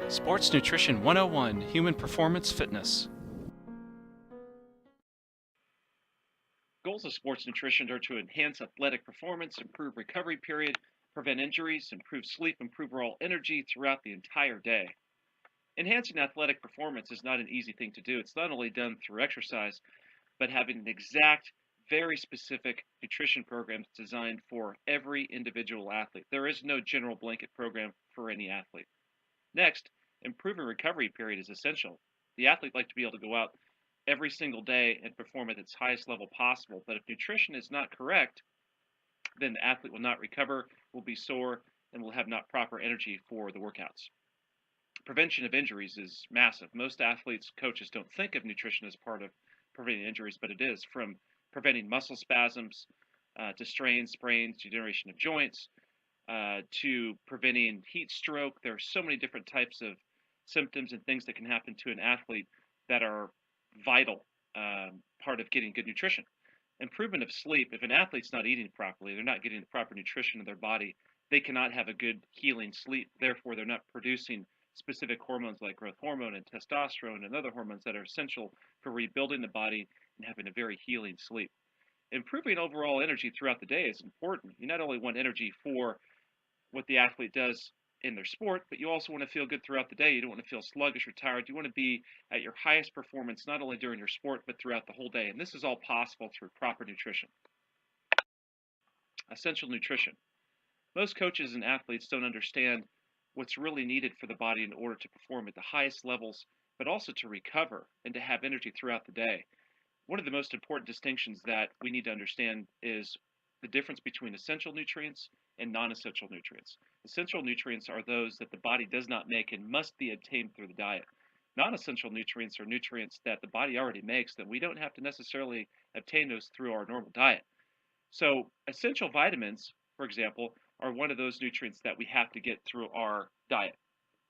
Sports Nutrition 101 Human Performance Fitness. Goals of sports nutrition are to enhance athletic performance, improve recovery period, prevent injuries, improve sleep, improve overall energy throughout the entire day. Enhancing athletic performance is not an easy thing to do. It's not only done through exercise, but having an exact, very specific nutrition program designed for every individual athlete. There is no general blanket program for any athlete. Next, improving recovery period is essential. The athlete like to be able to go out every single day and perform at its highest level possible. But if nutrition is not correct, then the athlete will not recover, will be sore, and will have not proper energy for the workouts. Prevention of injuries is massive. Most athletes, coaches don't think of nutrition as part of preventing injuries, but it is, from preventing muscle spasms to strains, sprains, degeneration of joints, to preventing heat stroke. There are so many different types of symptoms and things that can happen to an athlete that are vital part of getting good nutrition. Improvement of sleep. If an athlete's not eating properly, they're not getting the proper nutrition in their body, they cannot have a good healing sleep. Therefore, they're not producing specific hormones like growth hormone and testosterone and other hormones that are essential for rebuilding the body and having a very healing sleep. Improving overall energy throughout the day is important. You not only want energy for what the athlete does in their sport, but you also want to feel good throughout the day. You don't want to feel sluggish or tired. You want to be at your highest performance, not only during your sport, but throughout the whole day. And this is all possible through proper nutrition. Essential nutrition. Most coaches and athletes don't understand what's really needed for the body in order to perform at the highest levels, but also to recover and to have energy throughout the day. One of the most important distinctions that we need to understand is the difference between essential nutrients and non-essential nutrients. Essential nutrients are those that the body does not make and must be obtained through the diet. Non-essential nutrients are nutrients that the body already makes that we don't have to necessarily obtain those through our normal diet. So essential vitamins, for example, are one of those nutrients that we have to get through our diet.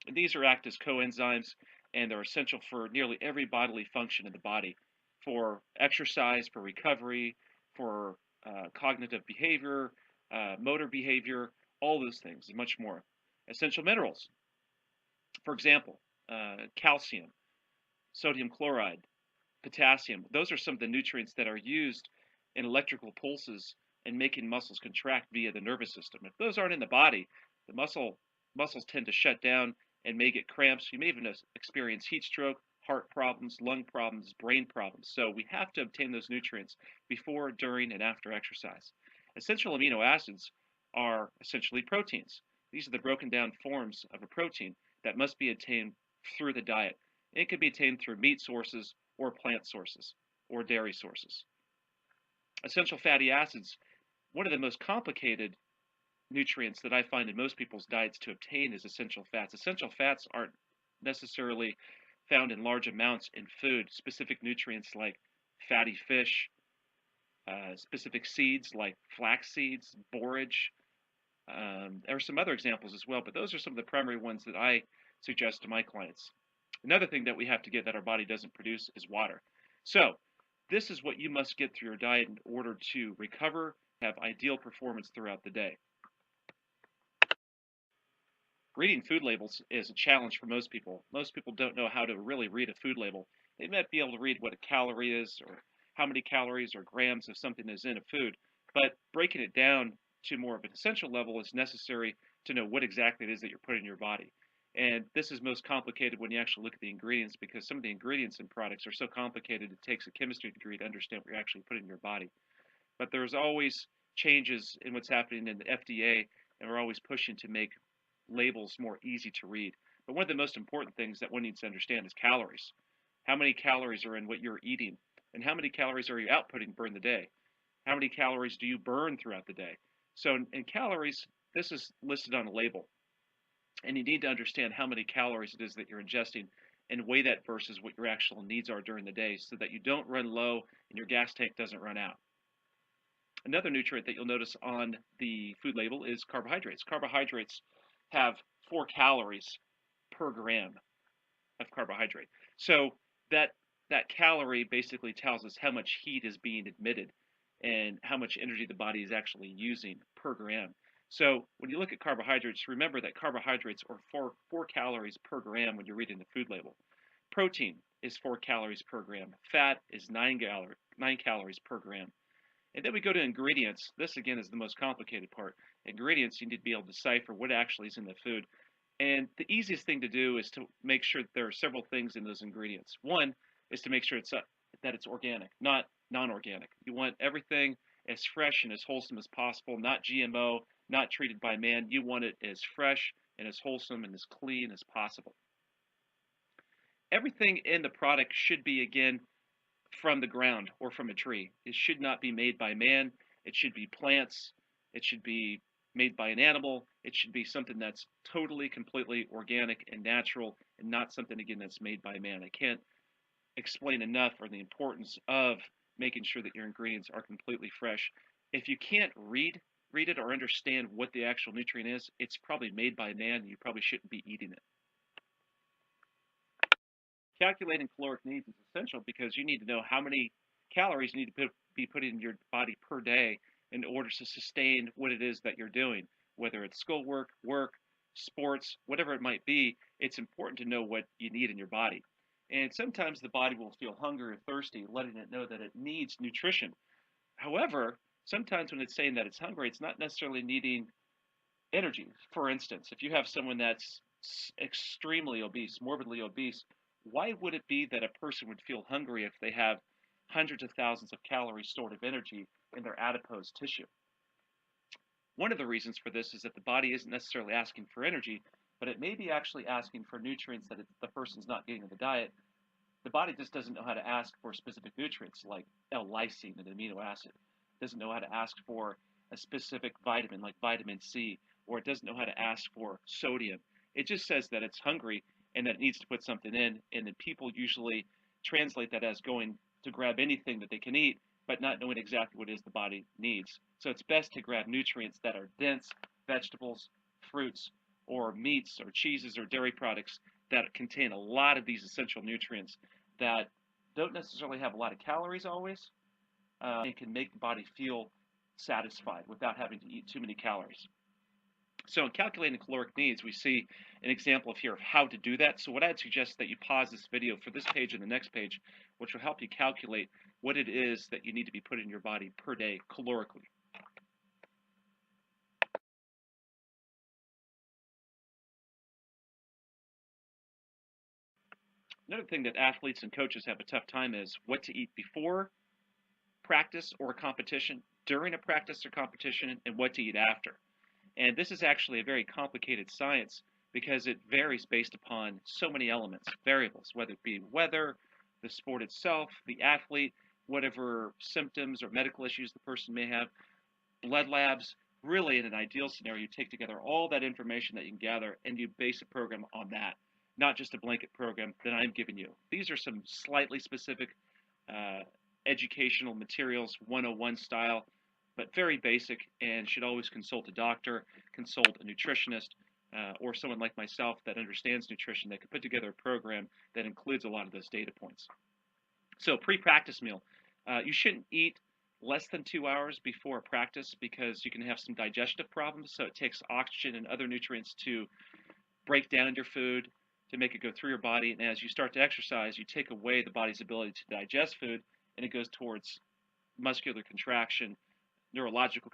And these are act as coenzymes, and they're essential for nearly every bodily function in the body, for exercise, for recovery, for cognitive behavior, motor behavior, all those things and much more. Essential minerals, for example, calcium, sodium chloride, potassium. Those are some of the nutrients that are used in electrical pulses and making muscles contract via the nervous system. If those aren't in the body, the muscles tend to shut down and may get cramps. You may even experience heat stroke, heart problems, lung problems, brain problems. So we have to obtain those nutrients before, during, and after exercise. Essential amino acids are essentially proteins. These are the broken down forms of a protein that must be obtained through the diet. It can be obtained through meat sources or plant sources or dairy sources. Essential fatty acids, one of the most complicated nutrients that I find in most people's diets to obtain is essential fats. Essential fats aren't necessarily found in large amounts in food. Specific nutrients like fatty fish, specific seeds like flax seeds, borage. There are some other examples as well, but those are some of the primary ones that I suggest to my clients. Another thing that we have to get that our body doesn't produce is water. So this is what you must get through your diet in order to recover, have ideal performance throughout the day. Reading food labels is a challenge for most people. Most people don't know how to really read a food label. They might be able to read what a calorie is or how many calories or grams of something is in a food, but breaking it down to more of an essential level is necessary to know what exactly it is that you're putting in your body. And this is most complicated when you actually look at the ingredients, because some of the ingredients in products are so complicated it takes a chemistry degree to understand what you're actually putting in your body. But there's always changes in what's happening in the FDA, and we're always pushing to make labels more easy to read. But one of the most important things that one needs to understand is calories. How many calories are in what you're eating? And how many calories are you outputting during the day? How many calories do you burn throughout the day? So in calories, this is listed on a label. And you need to understand how many calories it is that you're ingesting and weigh that versus what your actual needs are during the day so that you don't run low and your gas tank doesn't run out. Another nutrient that you'll notice on the food label is carbohydrates. Carbohydrates have 4 calories per gram of carbohydrate. So that calorie basically tells us how much heat is being emitted and how much energy the body is actually using per gram. So when you look at carbohydrates, remember that carbohydrates are four calories per gram when you're reading the food label. Protein is 4 calories per gram. Fat is 9 calories per gram. And then we go to ingredients. This again is the most complicated part. Ingredients, you need to be able to decipher what actually is in the food. And the easiest thing to do is to make sure that there are several things in those ingredients. One is to make sure that it's organic, not non-organic. You want everything as fresh and as wholesome as possible, not GMO, not treated by man. You want it as fresh and as wholesome and as clean as possible. Everything in the product should be, again, from the ground or from a tree. It should not be made by man. It should be plants. It should be made by an animal. It should be something that's totally, completely organic and natural, and not something, again, that's made by man. I can't explain enough or the importance of making sure that your ingredients are completely fresh. If you can't read it or understand what the actual nutrient is, it's probably made by man, and you probably shouldn't be eating it. Calculating caloric needs is essential because you need to know how many calories you need to be put in your body per day in order to sustain what it is that you're doing, whether it's schoolwork, work, sports, whatever it might be. It's important to know what you need in your body. And sometimes the body will feel hungry or thirsty, letting it know that it needs nutrition. However, sometimes when it's saying that it's hungry, it's not necessarily needing energy. For instance, if you have someone that's extremely obese, morbidly obese, why would it be that a person would feel hungry if they have hundreds of thousands of calories stored of energy in their adipose tissue? One of the reasons for this is that the body isn't necessarily asking for energy, but it may be actually asking for nutrients that the person's not getting in the diet. The body just doesn't know how to ask for specific nutrients like L-lysine, an amino acid. It doesn't know how to ask for a specific vitamin like vitamin C, or it doesn't know how to ask for sodium. It just says that it's hungry and that it needs to put something in, and then people usually translate that as going to grab anything that they can eat, but not knowing exactly what it is the body needs. So it's best to grab nutrients that are dense, vegetables, fruits, or meats, or cheeses, or dairy products that contain a lot of these essential nutrients that don't necessarily have a lot of calories always, and can make the body feel satisfied without having to eat too many calories. So in calculating caloric needs, we see an example of here of how to do that. So what I'd suggest is that you pause this video for this page and the next page, which will help you calculate what it is that you need to be putting in your body per day calorically. Another thing that athletes and coaches have a tough time is what to eat before practice or a competition, during a practice or competition, and what to eat after. And this is actually a very complicated science because it varies based upon so many elements, variables, whether it be weather, the sport itself, the athlete, whatever symptoms or medical issues the person may have, blood labs. Really, in an ideal scenario, you take together all that information that you can gather and you base a program on that, not just a blanket program that I'm giving you. These are some slightly specific uh, educational materials, 101 style, but very basic, and should always consult a doctor, consult a nutritionist, or someone like myself that understands nutrition that can put together a program that includes a lot of those data points. So pre-practice meal, you shouldn't eat less than 2 hours before a practice because you can have some digestive problems. So it takes oxygen and other nutrients to break down your food to make it go through your body. And as you start to exercise, you take away the body's ability to digest food, and it goes towards muscular contraction, neurological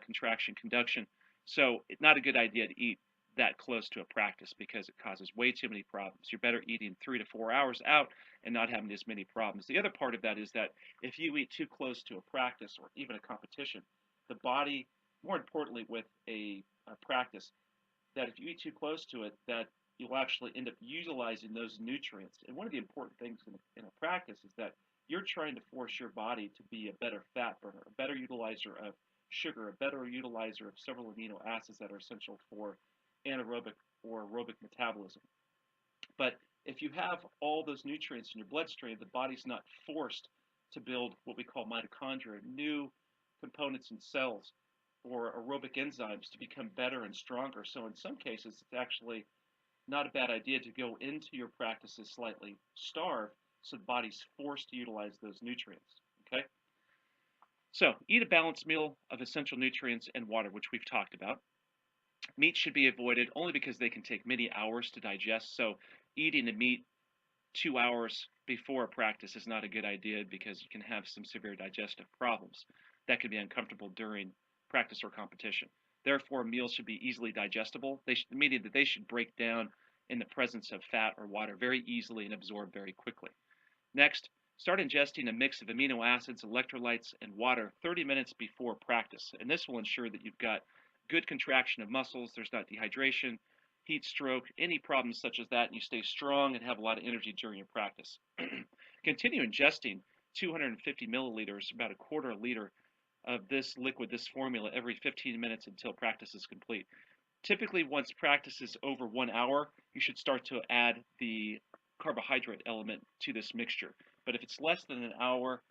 contraction, conduction. So it's not a good idea to eat that close to a practice because it causes way too many problems. You're better eating 3 to 4 hours out and not having as many problems. The other part of that is that if you eat too close to a practice or even a competition, the body, more importantly with a practice, that if you eat too close to it, that you'll actually end up utilizing those nutrients. And one of the important things in a practice is that you're trying to force your body to be a better fat burner, a better utilizer of sugar, a better utilizer of several amino acids that are essential for anaerobic or aerobic metabolism. But if you have all those nutrients in your bloodstream, the body's not forced to build what we call mitochondria, new components in cells, or aerobic enzymes to become better and stronger. So in some cases, it's actually not a bad idea to go into your practices slightly starved so the body's forced to utilize those nutrients. Okay? So eat a balanced meal of essential nutrients and water, which we've talked about. Meat should be avoided only because they can take many hours to digest. So eating the meat 2 hours before a practice is not a good idea because you can have some severe digestive problems that can be uncomfortable during practice or competition. Therefore, meals should be easily digestible, meaning that they should break down in the presence of fat or water very easily and absorb very quickly. Next, start ingesting a mix of amino acids, electrolytes, and water 30 minutes before practice. And this will ensure that you've got good contraction of muscles, there's not dehydration, heat stroke, any problems such as that, and you stay strong and have a lot of energy during your practice. Continue ingesting 250 milliliters, about a quarter liter of this liquid, this formula, every 15 minutes until practice is complete. Typically, once practice is over 1 hour, you should start to add the carbohydrate element to this mixture. But if it's less than an hour,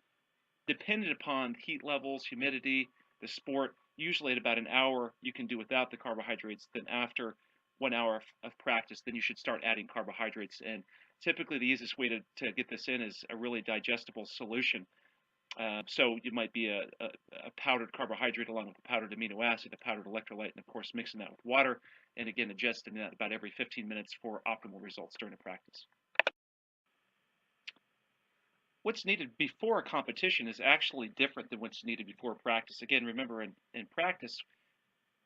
dependent upon heat levels, humidity, the sport, usually at about an hour, you can do without the carbohydrates. Then after 1 hour of practice, then you should start adding carbohydrates. And typically the easiest way to get this in is a really digestible solution. So it might be a powdered carbohydrate along with a powdered amino acid, a powdered electrolyte, and of course mixing that with water. And again, adjusting that about every 15 minutes for optimal results during a practice. What's needed before a competition is actually different than what's needed before practice. Again, remember in practice,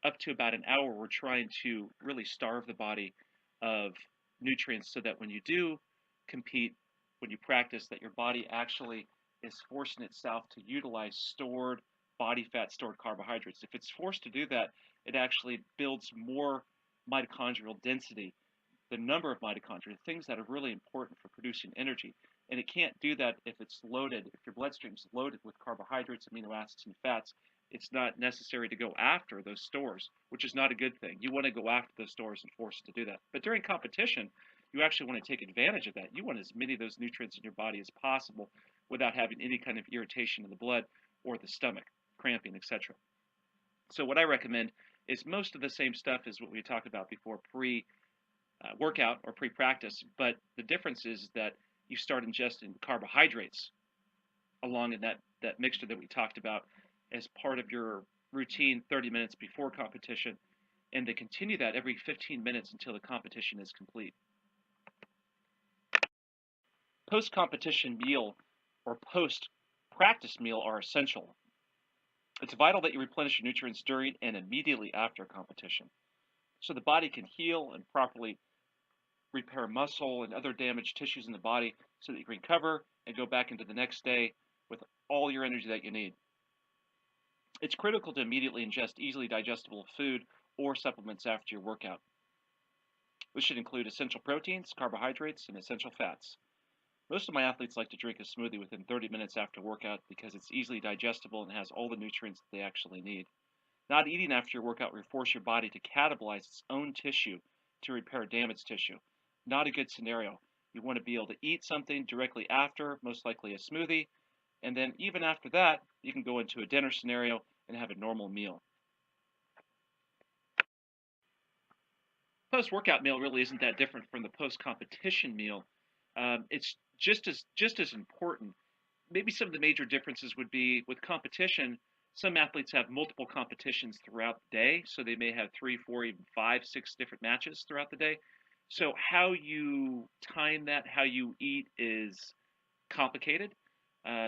up to about an hour, we're trying to really starve the body of nutrients so that when you do compete, when you practice, that your body actually is forcing itself to utilize stored body fat, stored carbohydrates. If it's forced to do that, it actually builds more mitochondrial density, the number of mitochondria, things that are really important for producing energy. And it can't do that if it's loaded, if your bloodstream is loaded with carbohydrates, amino acids, and fats. It's not necessary to go after those stores, which is not a good thing. You want to go after those stores and force it to do that. But during competition, you actually want to take advantage of that. You want as many of those nutrients in your body as possible without having any kind of irritation in the blood or the stomach, cramping, etc. So what I recommend is most of the same stuff as what we talked about before, workout or pre-practice, but the difference is that you start ingesting carbohydrates along in that mixture that we talked about as part of your routine 30 minutes before competition, and to continue that every 15 minutes until the competition is complete. Post-competition meal or post-practice meal are essential. It's vital that you replenish your nutrients during and immediately after competition so the body can heal and properly repair muscle and other damaged tissues in the body so that you can recover and go back into the next day with all your energy that you need. It's critical to immediately ingest easily digestible food or supplements after your workout. This should include essential proteins, carbohydrates, and essential fats. Most of my athletes like to drink a smoothie within 30 minutes after workout because it's easily digestible and has all the nutrients that they actually need. Not eating after your workout will force your body to catabolize its own tissue to repair damaged tissue. Not a good scenario. You want to be able to eat something directly after, most likely a smoothie, and then even after that, you can go into a dinner scenario and have a normal meal. Post-workout meal really isn't that different from the post-competition meal. It's just as important. Maybe some of the major differences would be with competition. Some athletes have multiple competitions throughout the day, so they may have 3, 4, even 5, 6 different matches throughout the day. So how you time that, how you eat is complicated.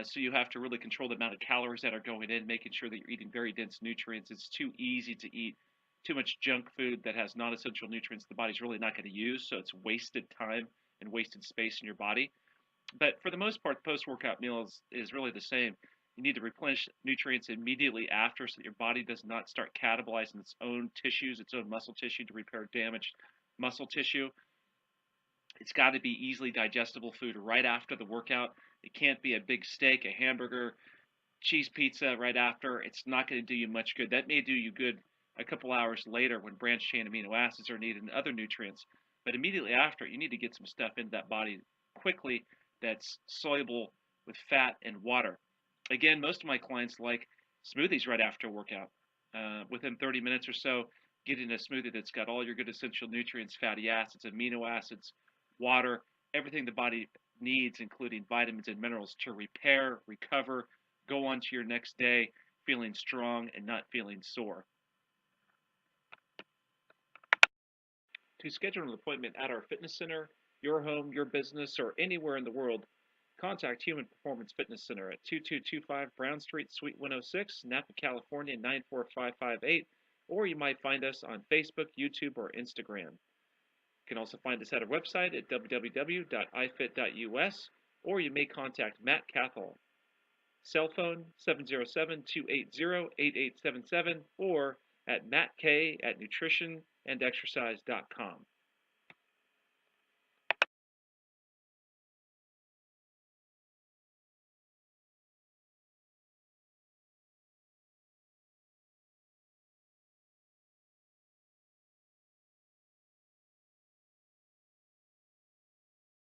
So you have to really control the amount of calories that are going in, making sure that you're eating very dense nutrients. It's too easy to eat too much junk food that has non-essential nutrients the body's really not going to use, so it's wasted time and wasted space in your body. But for the most part, the post-workout meal is really the same. You need to replenish nutrients immediately after so that your body does not start catabolizing its own tissues, its own muscle tissue to repair damaged muscle tissue. It's got to be easily digestible food right after the workout. It can't be a big steak, a hamburger, cheese pizza right after. It's not going to do you much good. That may do you good a couple hours later when branched chain amino acids are needed and other nutrients. But immediately after, you need to get some stuff into that body quickly that's soluble with fat and water. Again, most of my clients like smoothies right after a workout. Within 30 minutes or so, getting a smoothie that's got all your good essential nutrients, fatty acids, amino acids, water, everything the body needs, including vitamins and minerals to repair, recover, go on to your next day feeling strong and not feeling sore. To schedule an appointment at our fitness center, your home, your business, or anywhere in the world, contact Human Performance Fitness Center at 2225 Brown Street, Suite 106, Napa, California 94558, or you might find us on Facebook, YouTube, or Instagram. You can also find us at our website at www.ifit.us, or you may contact Matt Cathall. Cell phone 707-280-8877 or at mattk@nutritionandexercise.com.